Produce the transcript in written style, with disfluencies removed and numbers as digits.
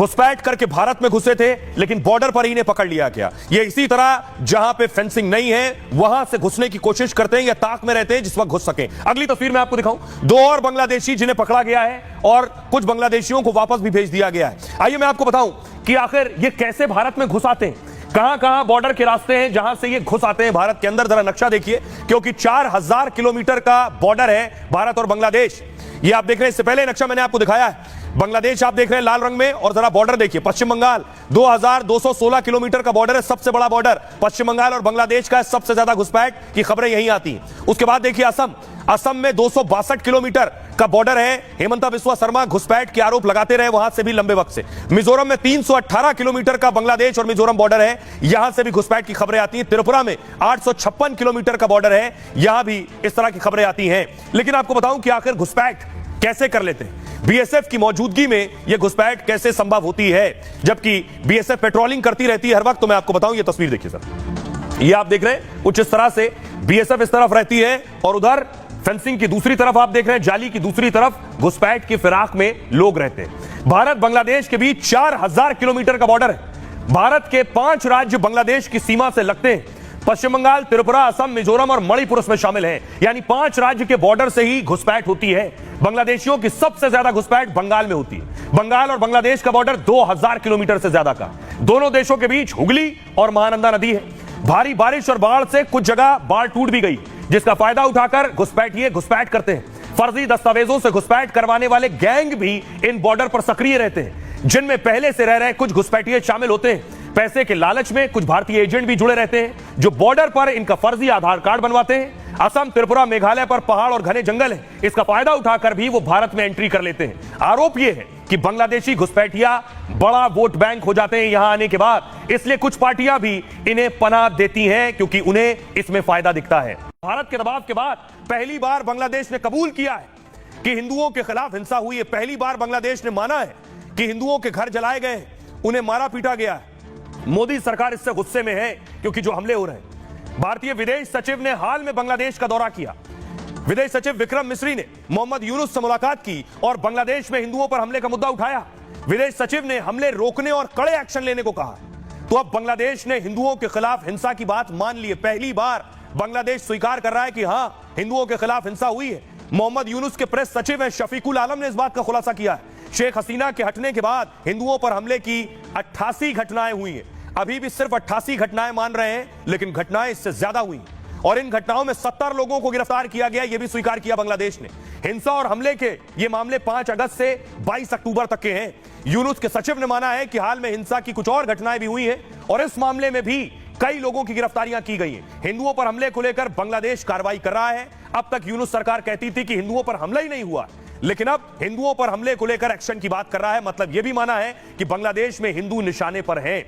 घुसपैठ करके भारत में घुसे थे, लेकिन बॉर्डर पर ही इन्हें पकड़ लिया गया। ये इसी तरह जहां पे फेंसिंग नहीं है वहां से घुसने की कोशिश करते हैं या ताक में रहते हैं जिस वक्त घुस सके। अगली तस्वीर में आपको दिखाऊं 2 और बांग्लादेशी जिन्हें पकड़ा गया है और कुछ बांग्लादेशियों को वापस भी भेज दिया गया है। आइए मैं आपको बताऊं कि आखिर ये कैसे भारत में घुस आते हैं, कहां कहां बॉर्डर के रास्ते हैं जहां से ये घुस आते हैं भारत के अंदर। जरा नक्शा देखिए, क्योंकि 4000 किलोमीटर का बॉर्डर है भारत और बांग्लादेश। ये आप देख रहे हैं, इससे पहले नक्शा मैंने आपको दिखाया है। बांग्लादेश आप देख रहे हैं लाल रंग में, और जरा बॉर्डर देखिए, पश्चिम बंगाल 2216 किलोमीटर का बॉर्डर है, सबसे बड़ा बॉर्डर पश्चिम बंगाल और बांग्लादेश का है। सबसे ज्यादा घुसपैठ की खबरें यहीं आती हैं। उसके बाद देखिए असम में 262 किलोमीटर का बॉर्डर है। हेमंता बिस्वा शर्मा घुसपैठ के आरोप लगाते रहे वहां से भी लंबे वक्त से। मिजोरम में 318 किलोमीटर का बांग्लादेश और मिजोरम बॉर्डर है, यहां से भी घुसपैठ की खबरें आती हैं। त्रिपुरा में 856 किलोमीटर का बॉर्डर है, यहां भी इस तरह की खबरें आती हैं। लेकिन आपको बताऊं कि आखिर घुसपैठ कैसे कर लेते हैं, बीएसएफ की मौजूदगी में यह घुसपैठ कैसे संभव होती है, जबकि बीएसएफ पेट्रोलिंग करती रहती है हर वक्त। तो मैं आपको बताऊं, ये तस्वीर देखिए सर, ये आप देख रहे हैं कुछ इस तरह से बीएसएफ इस तरफ रहती है और उधर फेंसिंग की दूसरी तरफ आप देख रहे हैं, जाली की दूसरी तरफ घुसपैठ की फिराक में लोग रहते हैं। भारत बांग्लादेश के बीच 4000 किलोमीटर का बॉर्डर है। भारत के 5 राज्य बांग्लादेश की सीमा से लगते हैं। पश्चिम बंगाल, त्रिपुरा, असम, मिजोरम और मणिपुर उसमें शामिल हैं। यानी 5 राज्य के बॉर्डर से ही घुसपैठ होती है। बांग्लादेशियों की सबसे ज्यादा घुसपैठ बंगाल में होती है। बंगाल और बांग्लादेश का बॉर्डर 2000 किलोमीटर से ज्यादा का। दोनों देशों के बीच हुगली और महानंदा नदी है। भारी बारिश और बाढ़ से कुछ जगह बाढ़ टूट भी गई, जिसका फायदा उठाकर घुसपैठिए घुसपैठ करते हैं। फर्जी दस्तावेजों से घुसपैठ करवाने वाले गैंग भी इन बॉर्डर पर सक्रिय रहते हैं, जिनमें पहले से रह रहे कुछ घुसपैठिए शामिल होते हैं। पैसे के लालच में कुछ भारतीय एजेंट भी जुड़े रहते हैं, जो बॉर्डर पर इनका फर्जी आधार कार्ड बनवाते हैं। असम, त्रिपुरा, मेघालय पर पहाड़ और घने जंगल है, इसका फायदा उठाकर भी वो भारत में एंट्री कर लेते हैं। आरोप यह है कि बांग्लादेशी घुसपैठिया बड़ा वोट बैंक हो जाते हैं यहां आने के बाद, इसलिए कुछ पार्टियां भी इन्हें पनाह देती हैं, क्योंकि उन्हें इसमें फायदा दिखता है। भारत के दबाव के बाद पहली बार बांग्लादेश ने कबूल किया है कि हिंदुओं के खिलाफ हिंसा हुई है। पहली बार बांग्लादेश ने माना है कि हिंदुओं के घर जलाए गए, उन्हें मारा पीटा गया है। मोदी सरकार इससे गुस्से में है, क्योंकि जो हमले हो रहे हैं। भारतीय विदेश सचिव ने हाल में बांग्लादेश का दौरा किया। विदेश सचिव विक्रम मिस्री ने मोहम्मद यूनुस से मुलाकात की और बांग्लादेश में हिंदुओं पर हमले का मुद्दा उठाया। विदेश सचिव ने हमले रोकने और कड़े एक्शन लेने को कहा। तो अब बांग्लादेश ने हिंदुओं के खिलाफ हिंसा की बात मान ली है। पहली बार बांग्लादेश स्वीकार कर रहा है कि हां, हिंदुओं के खिलाफ हिंसा हुई है। मोहम्मद यूनुस के प्रेस सचिव हैं शफीकुल आलम ने इस बात का खुलासा किया है। शेख हसीना के हटने के बाद हिंदुओं पर हमले की 88 घटनाएं हुई हैं। अभी भी सिर्फ 88 घटनाएं मान रहे हैं, लेकिन घटनाएं इससे ज्यादा हुई और इन घटनाओं में 70 लोगों को गिरफ्तार किया गया, यह भी स्वीकार किया बांग्लादेश ने। हिंसा और हमले के ये मामले 5 अगस्त से 22 अक्टूबर तक के हैं। यूनुस के सचिव ने माना है कि हाल में हिंसा की कुछ और घटनाएं भी हुई हैं और इस मामले में भी कई लोगों की गिरफ्तारियां की गई हैं। हिंदुओं पर हमले को लेकर बांग्लादेश कार्रवाई कर रहा है। अब तक यूनुस सरकार कहती थी कि हिंदुओं पर हमला ही नहीं हुआ, लेकिन अब हिंदुओं पर हमले को लेकर एक्शन की बात कर रहा है। मतलब यह भी माना है कि बांग्लादेश में हिंदू निशाने पर हैं।